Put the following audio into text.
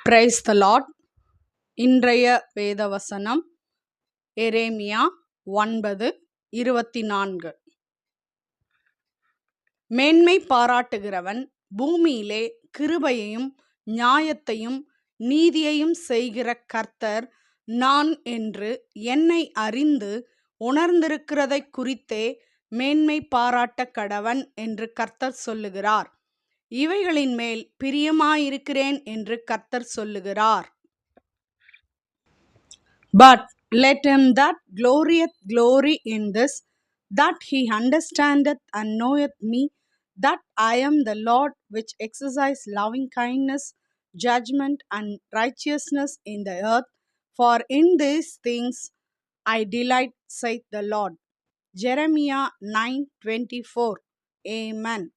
Praise the Lord. இன்றைய வேதவசனம் எரேமியா 9:24. மேன்மை பாராட்டுகிறவன் பூமியிலே கிருபையையும் நியாயத்தையும் நீதியையும் செய்கிற கர்த்தர் நான் என்று என்னை அறிந்து உணர்ந்திருக்கிறதைக் குறித்தே மேன்மை பாராட்ட கடவன் என்று கர்த்தர் சொல்லுகிறார். இவைகளின் மேல் பிரியமாயிருக்கிறேன் என்று கர்த்தர் சொல்லுகிறார். But let him that glorieth glory in this, that he understandeth and knoweth me, that I am the Lord which exercise loving kindness, judgment, and righteousness in the earth. For in these things I delight, saith the Lord. Jeremiah 9:24. Amen.